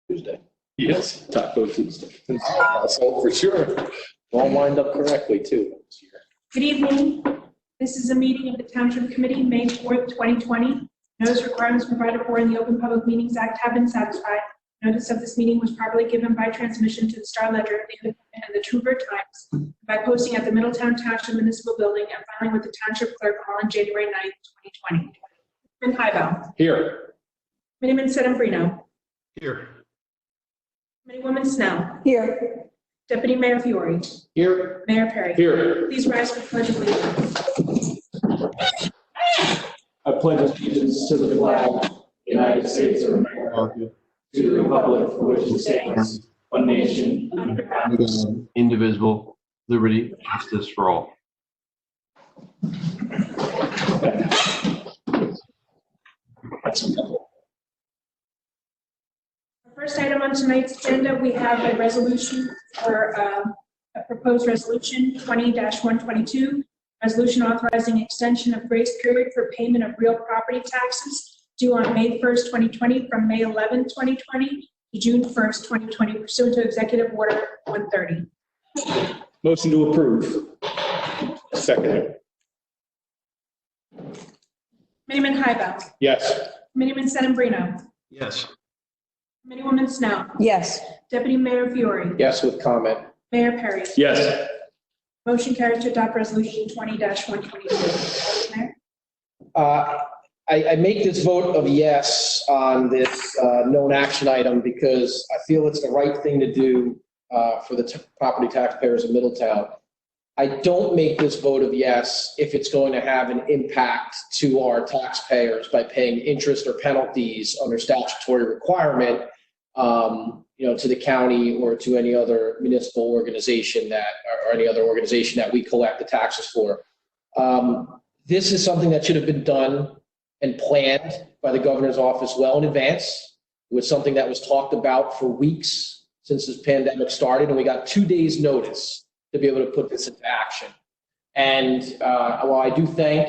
Tuesday. Yes, Taco Tuesday. So for sure, all lined up correctly too this year. Good evening. This is a meeting of the Township Committee, May 4th, 2020. Notice requirements provided for in the Open Public Meetings Act have been satisfied. Notice of this meeting was properly given by transmission to the Star Ledger, the Independent, and the Trooper Times by posting at the Middletown Township Municipal Building and filing with the Township Clerk on January 9th, 2020. And Hybel. Here. Committeeman Sedembrino. Here. Committeewoman Snell. Here. Deputy Mayor Fiore. Here. Mayor Perry. Here. Please rise for the Pledge of Allegiance. I pledge allegiance to the flag of the United States of America, to the republic for which it stands, one nation, under God, indivisible, liberty, justice for all. First item on tonight's agenda, we have a resolution for a proposed resolution 20-122, resolution authorizing extension of grace period for payment of real property taxes due on May 1st, 2020 from May 11th, 2020 to June 1st, 2020 pursuant to Executive Order 130. Motion to approve. Second. Committeeman Hybel. Yes. Committeeman Sedembrino. Yes. Committeewoman Snell. Yes. Deputy Mayor Fiore. Yes, with comment. Mayor Perry. Yes. Motion carries to adopt resolution 20-122. Mayor? I make this vote of yes on this known action item because I feel it's the right thing to do for the property taxpayers of Middletown. I don't make this vote of yes if it's going to have an impact to our taxpayers by paying interest or penalties under statutory requirement, to the county or to any other municipal organization or any other organization that we collect the taxes for. This is something that should have been done and planned by the governor's office well in advance. It was something that was talked about for weeks since this pandemic started, and we got 2 days notice to be able to put this into action. And while I do thank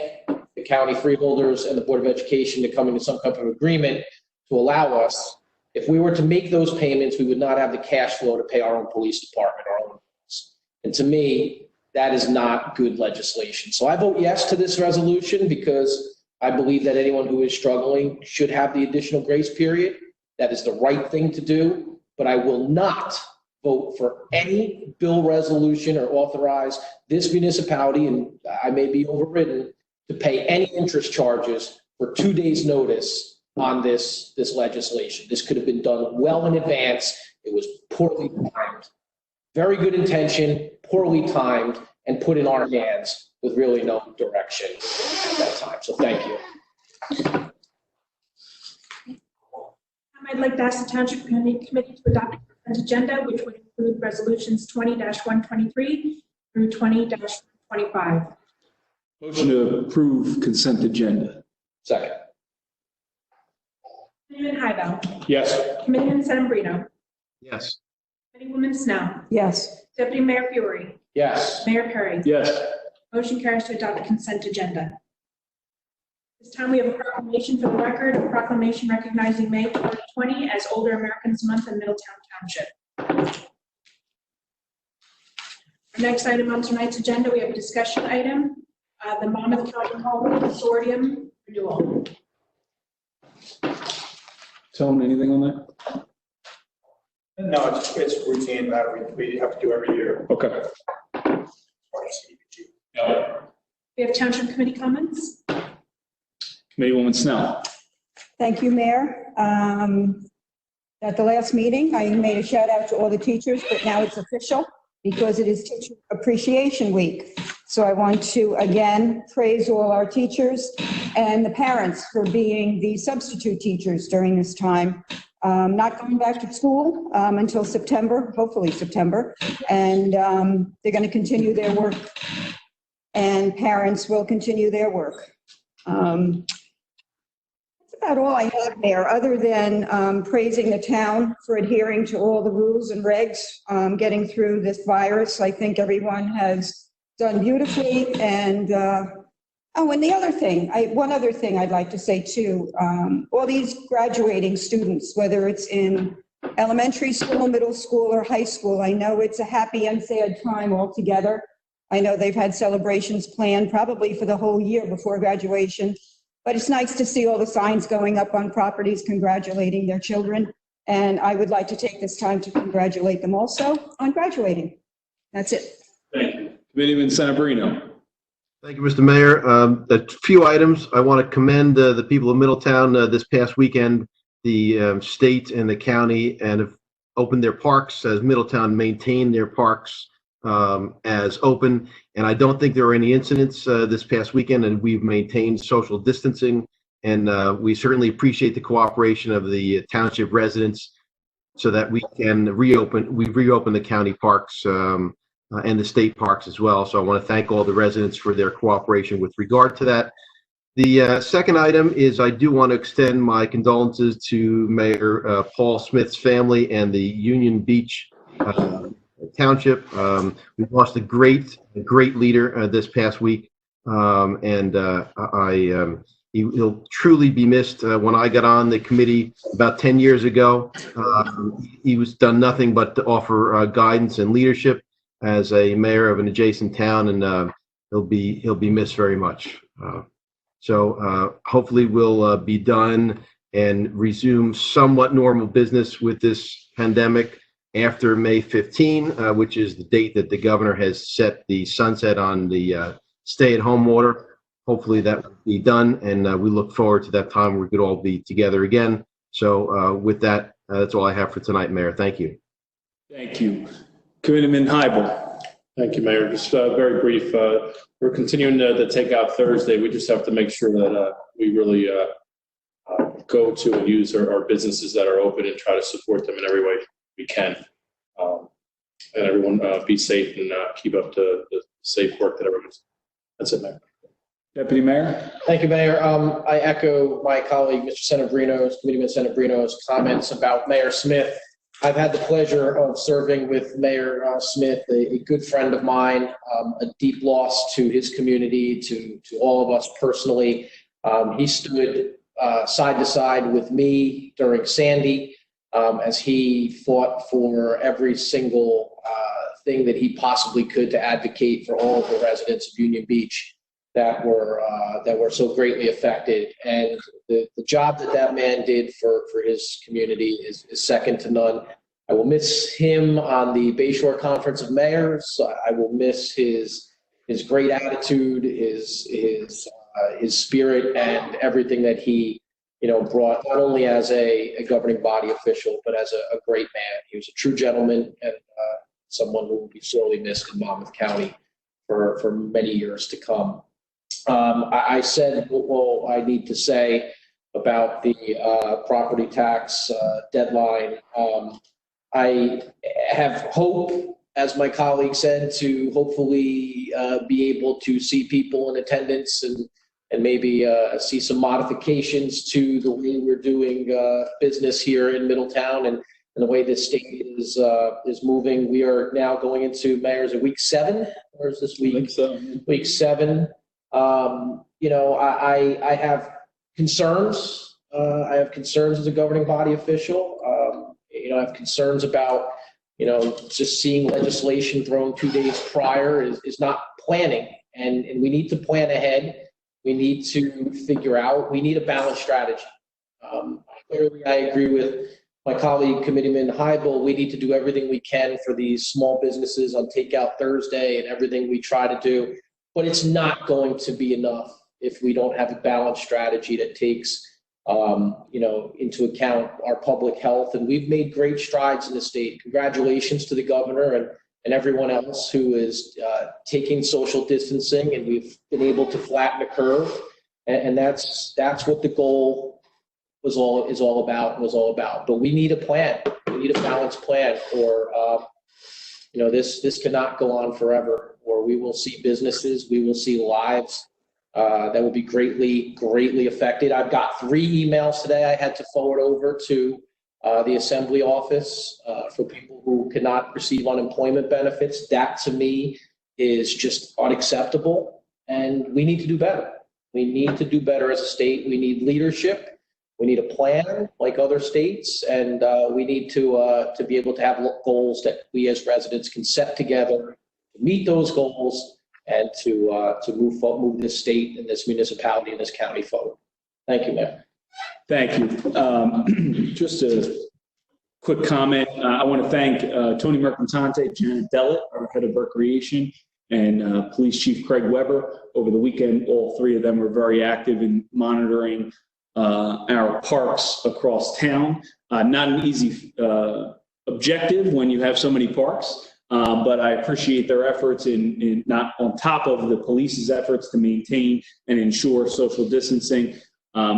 the county freeholders and the Board of Education to come into some type of agreement to allow us, if we were to make those payments, we would not have the cash flow to pay our own police department, our own bills. And to me, that is not good legislation. So I vote yes to this resolution because I believe that anyone who is struggling should have the additional grace period. That is the right thing to do, but I will not vote for any bill resolution or authorize this municipality, and I may be overridden, to pay any interest charges for 2 days' notice on this legislation. This could have been done well in advance. It was poorly timed. Very good intention, poorly timed, and put in our hands with really no direction at that time. So thank you. I'd like to ask the Township Committee to adopt a consent agenda, which would include resolutions 20-123 through 20-125. Motion to approve consent agenda. Second. Committeeman Hybel. Yes. Committeeman Sedembrino. Yes. Committeewoman Snell. Yes. Deputy Mayor Fiore. Yes. Mayor Perry. Yes. Motion carries to adopt the consent agenda. This time we have a proclamation for the record, a proclamation recognizing May 2020 as Older Americans Month in Middletown Township. Our next item on tonight's agenda, we have a discussion item, the Monmouth County Hall Consortium renewal. Tell them anything on that? No, it's routine that we have to do every year. Okay. We have Township Committee comments. Committeewoman Snell. Thank you, Mayor. At the last meeting, I made a shout out to all the teachers, but now it's official because it is Teacher Appreciation Week. So I want to again praise all our teachers and the parents for being the substitute teachers during this time. Not going back to school until September, hopefully September, and they're going to continue their work, and parents will continue their work. That's about all I have, Mayor, other than praising the town for adhering to all the rules and regs, getting through this virus. I think everyone has done beautifully, and and the other thing, one other thing I'd like to say too, all these graduating students, whether it's in elementary school, middle school, or high school. I know it's a happy and sad time altogether. I know they've had celebrations planned probably for the whole year before graduation, but it's nice to see all the signs going up on properties congratulating their children. And I would like to take this time to congratulate them also on graduating. That's it. Thank you. Committeeman Senabrino. Thank you, Mr. Mayor. A few items. I want to commend the people of Middletown this past weekend. The state and the county and have opened their parks as Middletown maintained their parks as open. And I don't think there were any incidents this past weekend, and we've maintained social distancing. And we certainly appreciate the cooperation of the township residents so that we can reopen the county parks and the state parks as well. So I want to thank all the residents for their cooperation with regard to that. The second item is I do want to extend my condolences to Mayor Paul Smith's family and the Union Beach Township. We've lost a great leader this past week, and he'll truly be missed. When I got on the committee about 10 years ago, he was done nothing but to offer guidance and leadership as a mayor of an adjacent town, and he'll be missed very much. So hopefully we'll be done and resume somewhat normal business with this pandemic after May 15, which is the date that the governor has set the sunset on the stay-at-home order. Hopefully that will be done, and we look forward to that time where we could all be together again. So with that, that's all I have for tonight, Mayor. Thank you. Thank you. Committeeman Hybel. Thank you, Mayor. Just very brief. We're continuing the takeout Thursday. We just have to make sure that we really go to and use our businesses that are open and try to support them in every way we can. And everyone be safe and keep up the safe work that everyone's. That's it, Mayor. Deputy Mayor. Thank you, Mayor. I echo my colleague, Mr. Senabrino's, Committeeman Senabrino's comments about Mayor Smith. I've had the pleasure of serving with Mayor Smith, a good friend of mine, a deep loss to his community, to all of us personally. He stood side to side with me during Sandy as he fought for every single thing that he possibly could to advocate for all of the residents of Union Beach that were so greatly affected. And the job that man did for his community is second to none. I will miss him on the Bayshore Conference of Mayors. I will miss his great attitude, his spirit, and everything that he brought, not only as a governing body official, but as a great man. He was a true gentleman and someone who will be sorely missed in Monmouth County for many years to come. I said what I need to say about the property tax deadline. I have hope, as my colleague said, to hopefully be able to see people in attendance and maybe see some modifications to the way we're doing business here in Middletown and the way the state is moving. We are now going into, Mayor, is it week 7? Or is this week? I think so. Week 7. I have concerns. I have concerns as a governing body official. I have concerns about, just seeing legislation thrown 2 days prior is not planning. And we need to plan ahead. We need to figure out, we need a balanced strategy. Clearly, I agree with my colleague, Committeeman Hybel. We need to do everything we can for these small businesses on Takeout Thursday and everything we try to do. But it's not going to be enough if we don't have a balanced strategy that takes, into account our public health. And we've made great strides in the state. Congratulations to the governor and everyone else who is taking social distancing, and we've been able to flatten the curve. And that's what the goal was all about. But we need a plan. We need a balanced plan, or this cannot go on forever. Or we will see businesses, we will see lives that will be greatly affected. I've got 3 emails today I had to forward over to the Assembly office for people who cannot receive unemployment benefits. That to me is just unacceptable, and we need to do better. We need to do better as a state. We need leadership. We need a plan like other states, and we need to be able to have goals that we as residents can set together to meet those goals and to move this state and this municipality and this county forward. Thank you, Mayor. Thank you. Just a quick comment. I want to thank Tony Mercantante, Janet Dellett, our head of recreation, and Police Chief Craig Weber. Over the weekend, all three of them were very active in monitoring our parks across town. Not an easy objective when you have so many parks, but I appreciate their efforts in not on top of the police's efforts to maintain and ensure social distancing.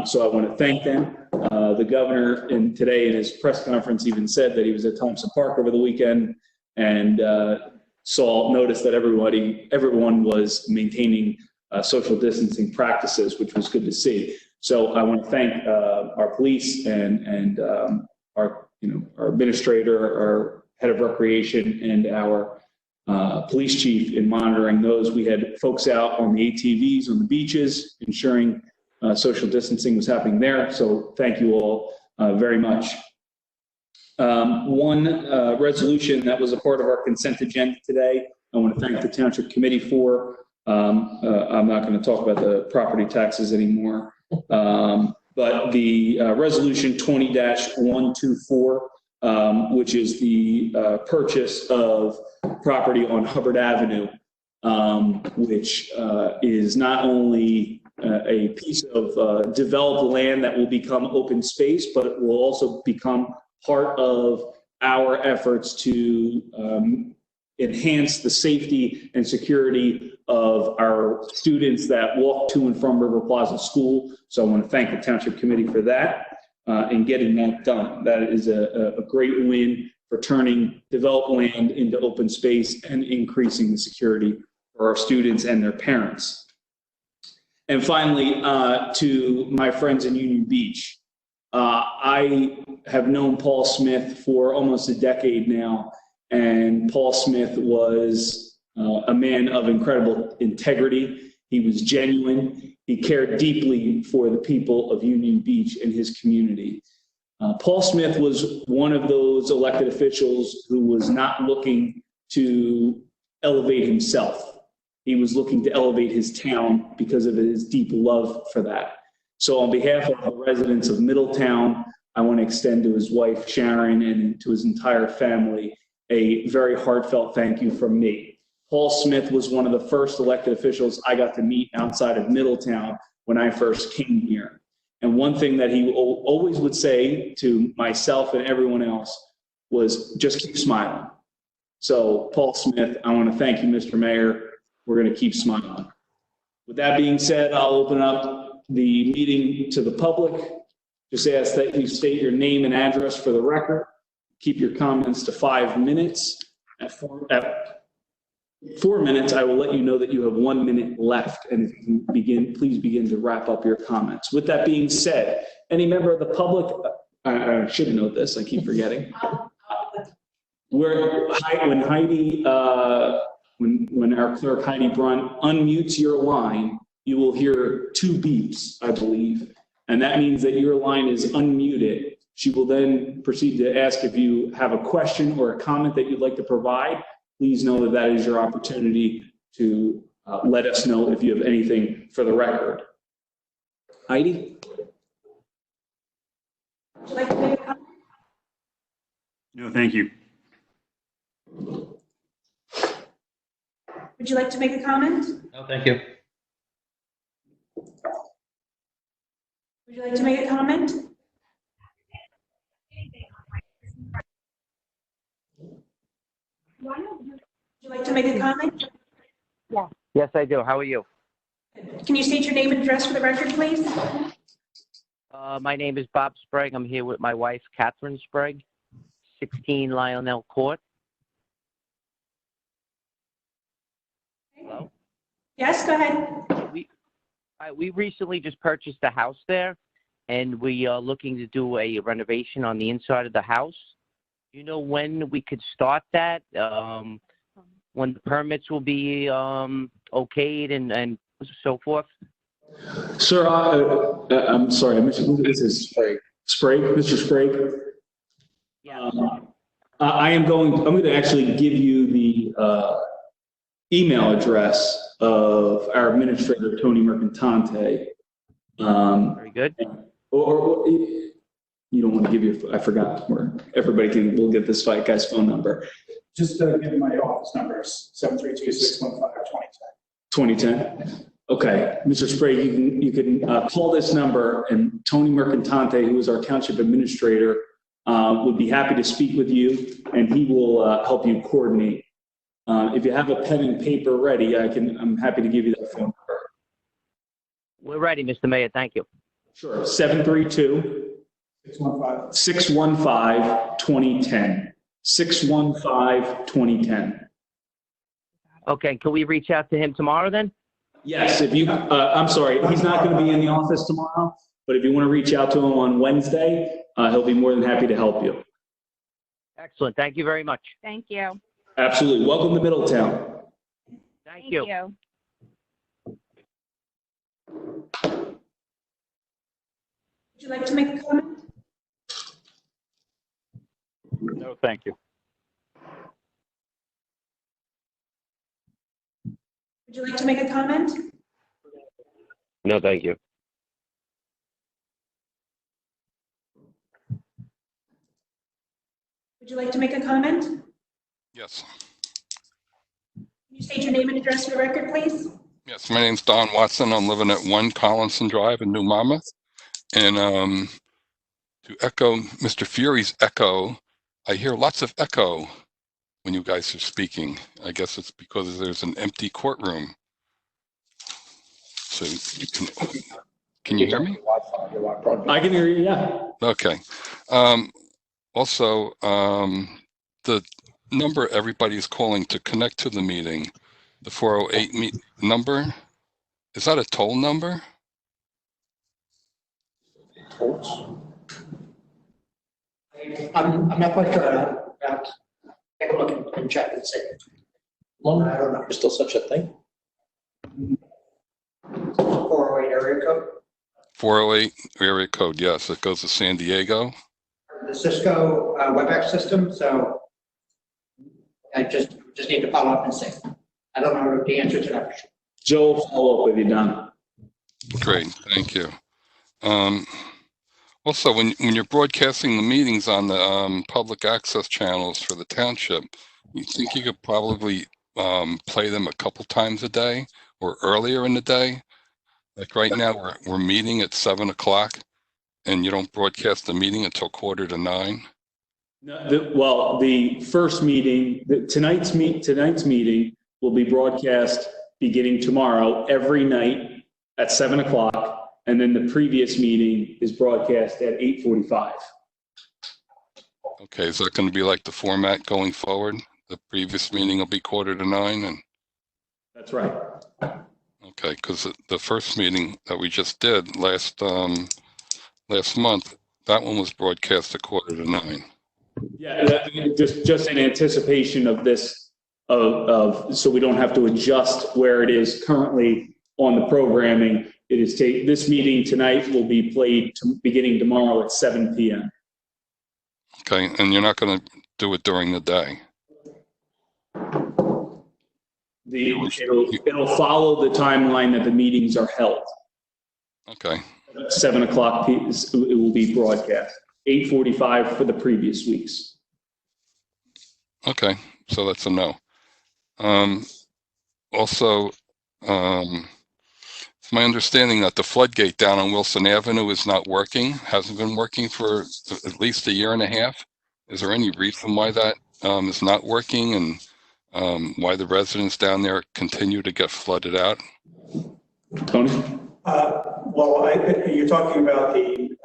So I want to thank them. The governor today in his press conference even said that he was at Thompson Park over the weekend and noticed that everyone was maintaining social distancing practices, which was good to see. So I want to thank our police and our administrator, our head of recreation, and our police chief in monitoring those. We had folks out on the ATVs on the beaches, ensuring social distancing was happening there. So thank you all very much. One resolution that was a part of our consent agenda today, I want to thank the Township Committee for. I'm not going to talk about the property taxes anymore, but the resolution 20-124, which is the purchase of property on Hubbard Avenue, which is not only a piece of developed land that will become open space, but it will also become part of our efforts to enhance the safety and security of our students that walk to and from River Plaza School. So I want to thank the Township Committee for that and getting that done. That is a great win for turning developed land into open space and increasing the security for our students and their parents. And finally, to my friends in Union Beach, I have known Paul Smith for almost a decade now, and Paul Smith was a man of incredible integrity. He was genuine. He cared deeply for the people of Union Beach and his community. Paul Smith was one of those elected officials who was not looking to elevate himself. He was looking to elevate his town because of his deep love for that. So on behalf of the residents of Middletown, I want to extend to his wife, Sharon, and to his entire family a very heartfelt thank you from me. Paul Smith was one of the first elected officials I got to meet outside of Middletown when I first came here. And one thing that he always would say to myself and everyone else was just keep smiling. So Paul Smith, I want to thank you, Mr. Mayor. We're going to keep smiling. With that being said, I'll open up the meeting to the public. Just ask that you state your name and address for the record. Keep your comments to 5 minutes. At 4 minutes, I will let you know that you have 1 minute left, and if you can please begin to wrap up your comments. With that being said, any member of the public, I should note this, I keep forgetting. When Heidi, when our clerk Heidi Brunt unmutes your line, you will hear 2 beeps, I believe, and that means that your line is unmuted. She will then proceed to ask if you have a question or a comment that you'd like to provide. Please know that that is your opportunity to let us know if you have anything for the record. Heidi? Would you like to make a comment? No, thank you. Would you like to make a comment? No, thank you. Would you like to make a comment? Would you like to make a comment? Yes, I do. How are you? Can you state your name and address for the record, please? My name is Bob Sprague. I'm here with my wife, Catherine Sprague, 16 Lionel Court. Hello? Yes, go ahead. We recently just purchased a house there, and we are looking to do a renovation on the inside of the house. Do you know when we could start that? When the permits will be okayed and so forth? Sir, I'm sorry, this is Sprague. Sprague, Mr. Sprague? Yeah. I'm going to actually give you the email address of our administrator, Tony Mercantante. Very good. Or you don't want to give your, I forgot, where everybody will get this guy's phone number. Just give my office numbers, 732-615-2010. 2010? Okay, Mr. Sprague, you can call this number, and Tony Mercantante, who is our township administrator, would be happy to speak with you, and he will help you coordinate. If you have a pen and paper ready, I'm happy to give you that phone number. We're ready, Mr. Mayor. Thank you. Sure, 732-615-2010. 615-2010. Okay, can we reach out to him tomorrow then? Yes, if you, I'm sorry, he's not going to be in the office tomorrow, but if you want to reach out to him on Wednesday, he'll be more than happy to help you. Excellent. Thank you very much. Thank you. Absolutely. Welcome to Middletown. Thank you. Would you like to make a comment? No, thank you. Would you like to make a comment? No, thank you. Would you like to make a comment? Yes. Can you state your name and address for the record, please? Yes, my name's Don Watson. I'm living at 1 Collinson Drive in New Monmouth. And to echo Mr. Fury's echo, I hear lots of echo when you guys are speaking. I guess it's because there's an empty courtroom. So you can you hear me? I can hear you, yeah. Okay. Also, the number everybody's calling to connect to the meeting, the 408 number, is that a toll number? I'm not quite sure. Take a look and check and see. Long, I don't know. There's still such a thing. 408 area code. 408 area code, yes. It goes to San Diego. The Cisco WebEx system. So I just need to follow up and see. I don't know the answer to that. Joe, follow up with you, Don. Great, thank you. Also, when you're broadcasting the meetings on the public access channels for the township, you think you could probably play them a couple times a day or earlier in the day? Like right now, we're meeting at 7 o'clock, and you don't broadcast the meeting until 8:45. No, well, the first meeting, tonight's meeting will be broadcast beginning tomorrow every night at 7 o'clock. And then the previous meeting is broadcast at 8:45. Okay, is that going to be like the format going forward? The previous meeting will be 8:45, and That's right. okay, because the first meeting that we just did last month, that one was broadcast at 8:45. Yeah, just in anticipation of this, so we don't have to adjust where it is currently on the programming. It is this meeting tonight will be played beginning tomorrow at 7 p.m. Okay, and you're not going to do it during the day? It'll follow the timeline that the meetings are held. Okay. 7 o'clock, it will be broadcast. 8:45 for the previous weeks. Okay, so that's a no. Also, it's my understanding that the floodgate down on Wilson Avenue is not working, hasn't been working for at least a year and a half. Is there any reason why that is not working, and why the residents down there continue to get flooded out? Tony? Well, you're talking about the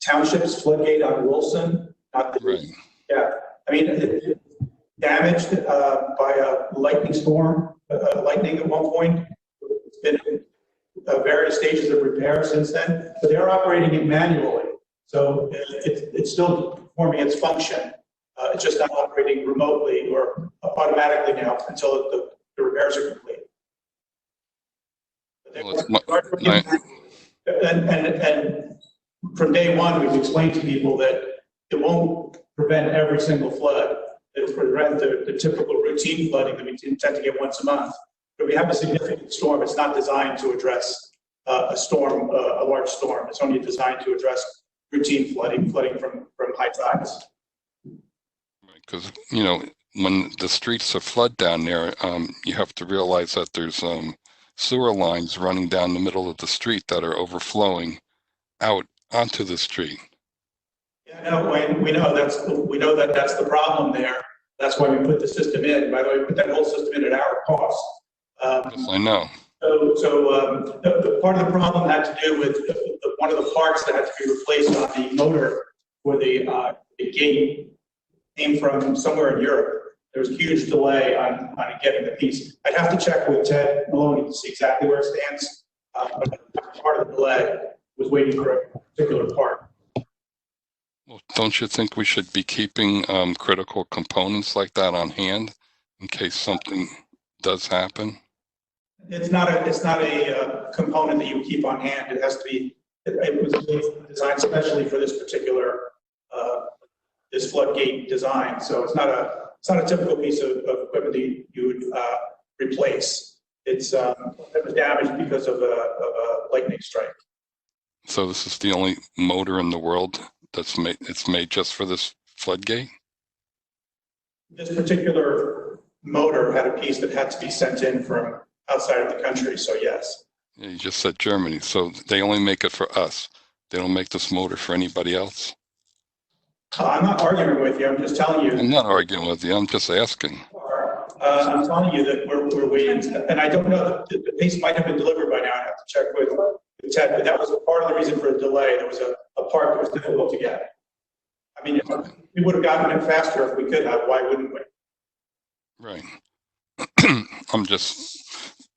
township's floodgate on Wilson, not the, Right. Yeah, I mean, it damaged by a lightning storm, lightning at one point. It's been in various stages of repair since then, but they're operating it manually. So it's still performing its function. It's just not operating remotely or automatically now until the repairs are complete. Well, day one, we've explained to people that it won't prevent every single flood. It'll prevent the typical routine flooding that we tend to get once a month. But we have a significant storm. It's not designed to address a storm, a large storm. It's only designed to address routine flooding from high tides. Because, you know, when the streets are flood down there, you have to realize that there's sewer lines running down the middle of the street that are overflowing out onto the street. Yeah, no, we know that that's the problem there. That's why we put the system in. By the way, we put that whole system in at our cost. Yes, I know. So the part of the problem had to do with one of the parts that had to be replaced on the motor for the gate came from somewhere in Europe. There was a huge delay on getting the piece. I'd have to check with Ted Maloney to see exactly where it stands. But part of the delay was waiting for a particular part. Well, don't you think we should be keeping critical components like that on hand in case something does happen? It's not a component that you keep on hand. It has to be. It was designed especially for this particular this floodgate design. So it's not a typical piece of equipment that you would replace. It was damaged because of a lightning strike. So this is the only motor in the world that's made. It's made just for this floodgate. This particular motor had a piece that had to be sent in from outside of the country. So yes. Yeah, you just said Germany, so they only make it for us. They don't make this motor for anybody else. I'm not arguing with you. I'm just telling you. I'm not arguing with you. I'm just asking. I'm telling you that we're waiting, and I don't know. The piece might have been delivered by now. I have to check with Ted, but that was part of the reason for the delay. There was a part that was difficult to get. I mean, we would have gotten it faster if we could have. Why wouldn't we? Right. I'm just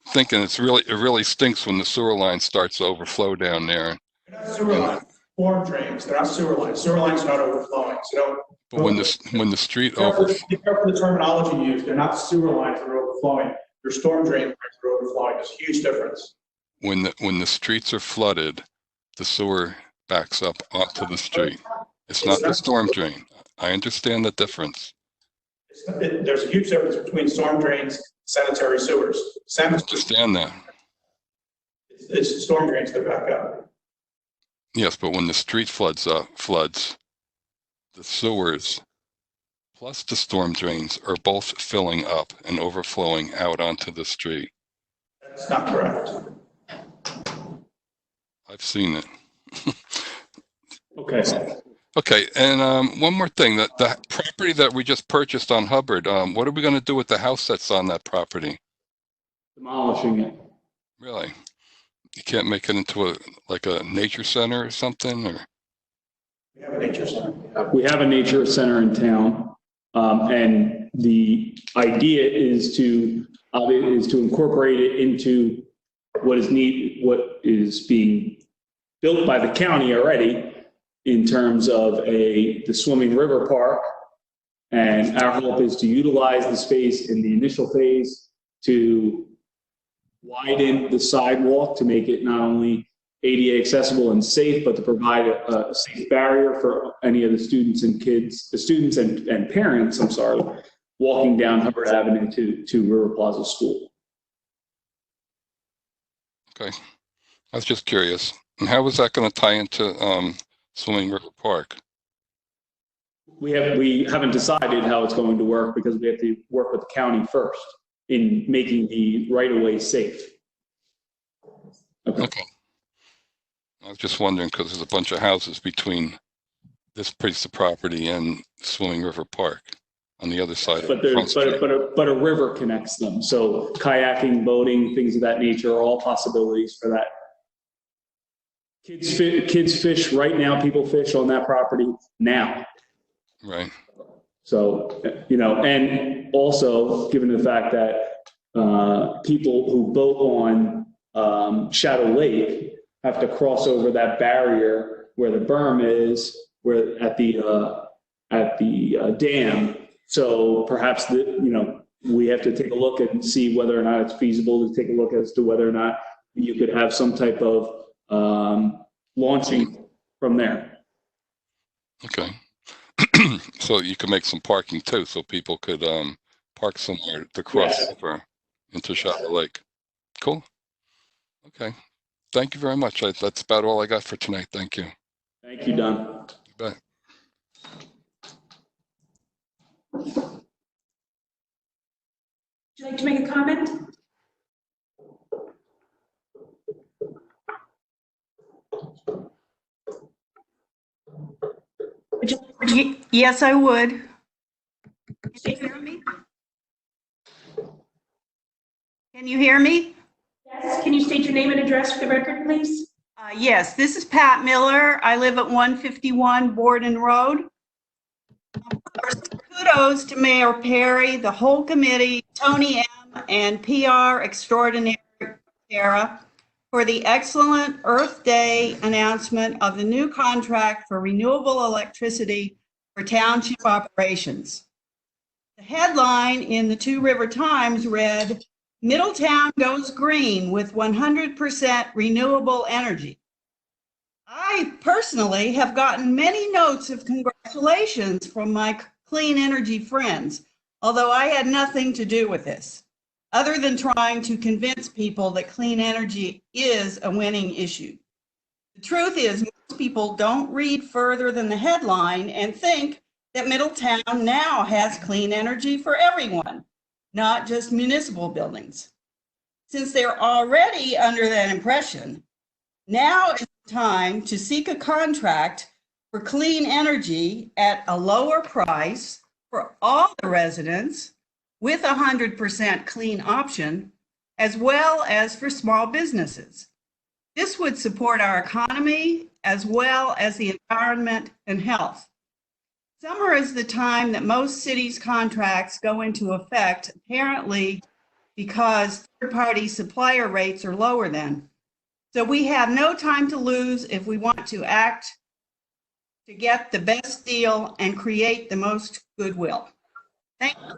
thinking it really stinks when the sewer line starts to overflow down there. They're not sewer lines, storm drains. They're not sewer lines. Sewer lines are not overflowing. So don't. But when the street Be careful the terminology used. They're not sewer lines that are overflowing. They're storm drain lines that are overflowing. There's a huge difference. when the streets are flooded, the sewer backs up onto the street. It's not the storm drain. I understand the difference. There's a huge difference between storm drains, sanitary sewers. I understand that. It's storm drains that back up. Yes, but when the street floods, the sewers plus the storm drains are both filling up and overflowing out onto the street. That's not correct. I've seen it. Okay. Okay, and one more thing, that the property that we just purchased on Hubbard, what are we going to do with the house that's on that property? Demolishing it. Really? You can't make it into a nature center or something, or? We have a nature center. We have a nature center in town, and the idea is to incorporate it into what is being built by the county already in terms of the swimming river park. And our hope is to utilize the space in the initial phase to widen the sidewalk to make it not only ADA accessible and safe, but to provide a safe barrier for any of the students and parents, walking down Hubbard Avenue to River Plaza School. Okay, I was just curious. And how is that going to tie into Swimming River Park? We haven't decided how it's going to work because we have to work with the county first in making the right-of-way safe. Okay. I was just wondering because there's a bunch of houses between this piece of property and Swimming River Park on the other side of Front Street. But a river connects them. So kayaking, boating, things of that nature are all possibilities for that. Kids fish right now. People fish on that property now. Right. So, and also given the fact that people who boat on Shadow Lake have to cross over that barrier where the berm is, where at the dam. So perhaps we have to take a look and see whether or not it's feasible to take a look as to whether or not you could have some type of launching from there. Okay. So you could make some parking too, so people could park somewhere to cross Yes. over into Shopper Lake. Cool. Okay. Thank you very much. That's about all I got for tonight. Thank you. Thank you, Don. You bet. Would you like to make a comment? Yes, I would. Can you hear me? Can you hear me? Yes. Can you state your name and address for the record, please? Yes, this is Pat Miller. I live at 151 Borden Road. First, kudos to Mayor Perry, the whole committee, Tony M., and PR extraordinaire Sarah for the excellent Earth Day announcement of the new contract for renewable electricity for township operations. The headline in the Two River Times read, "Middletown goes green with 100% renewable energy." I personally have gotten many notes of congratulations from my clean energy friends, although I had nothing to do with this, other than trying to convince people that clean energy is a winning issue. The truth is, most people don't read further than the headline and think that Middletown now has clean energy for everyone, not just municipal buildings. Since they're already under that impression, now is the time to seek a contract for clean energy at a lower price for all the residents with 100% clean option, as well as for small businesses. This would support our economy as well as the environment and health. Summer is the time that most cities' contracts go into effect, apparently because third-party supplier rates are lower then. So we have no time to lose if we want to act to get the best deal and create the most goodwill. Thank you.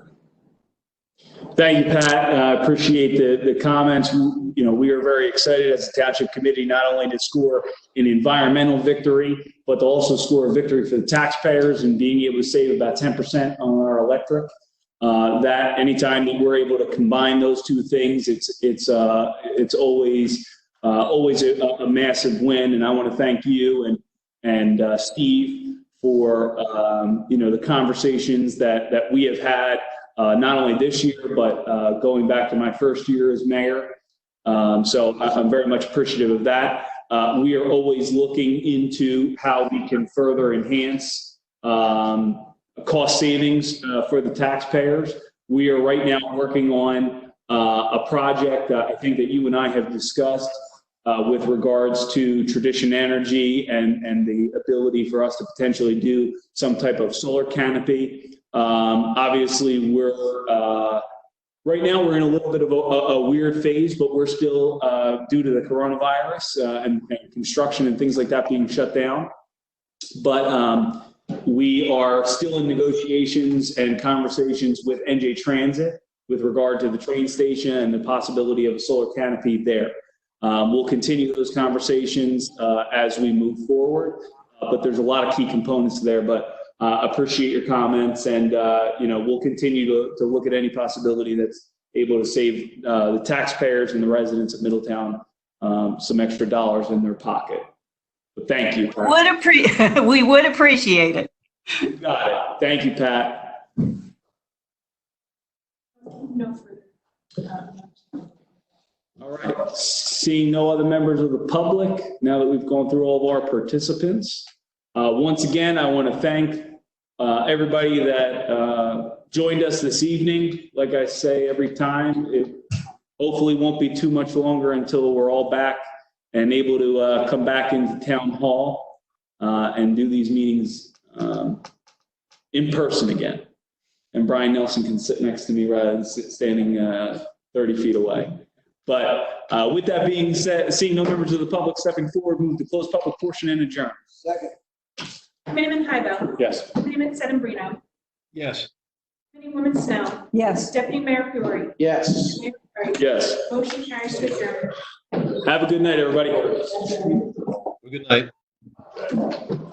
Thank you, Pat. Appreciate the comments. You know, we are very excited as a township committee, not only to score an environmental victory, but to also score a victory for the taxpayers and being able to save about 10% on our electric. That anytime that we're able to combine those two things, it's always a massive win. And I want to thank you and Steve for the conversations that we have had. Not only this year, but going back to my first year as mayor. So I'm very much appreciative of that. We are always looking into how we can further enhance cost savings for the taxpayers. We are right now working on a project I think that you and I have discussed with regards to Tradition Energy and the ability for us to potentially do some type of solar canopy. Obviously, right now we're in a little bit of a weird phase, but we're still, due to the coronavirus and construction and things like that being shut down. But we are still in negotiations and conversations with NJ Transit with regard to the train station and the possibility of a solar canopy there. We'll continue those conversations as we move forward, but there's a lot of key components there. But appreciate your comments, and we'll continue to look at any possibility that's able to save the taxpayers and the residents of Middletown some extra dollars in their pocket. But thank you, Pat. We would appreciate it. Got it. Thank you, Pat. No further. All right. Seeing no other members of the public, now that we've gone through all of our participants, once again, I want to thank everybody that joined us this evening. Like I say every time, it hopefully won't be too much longer until we're all back and able to come back into town hall and do these meetings in person again. And Brian Nelson can sit next to me rather than standing 30 feet away. But with that being said, seeing no members of the public stepping forward, move to close public portion and adjourn. Second. Committeeman Tybell. Yes. Committeeman Sedambrino. Yes. Committeewoman Snell. Yes. Deputy Mayor Fiore. Yes. Mayor Perry. Yes. Motion carries to adjourn. Have a good night, everybody. Good night. Yep.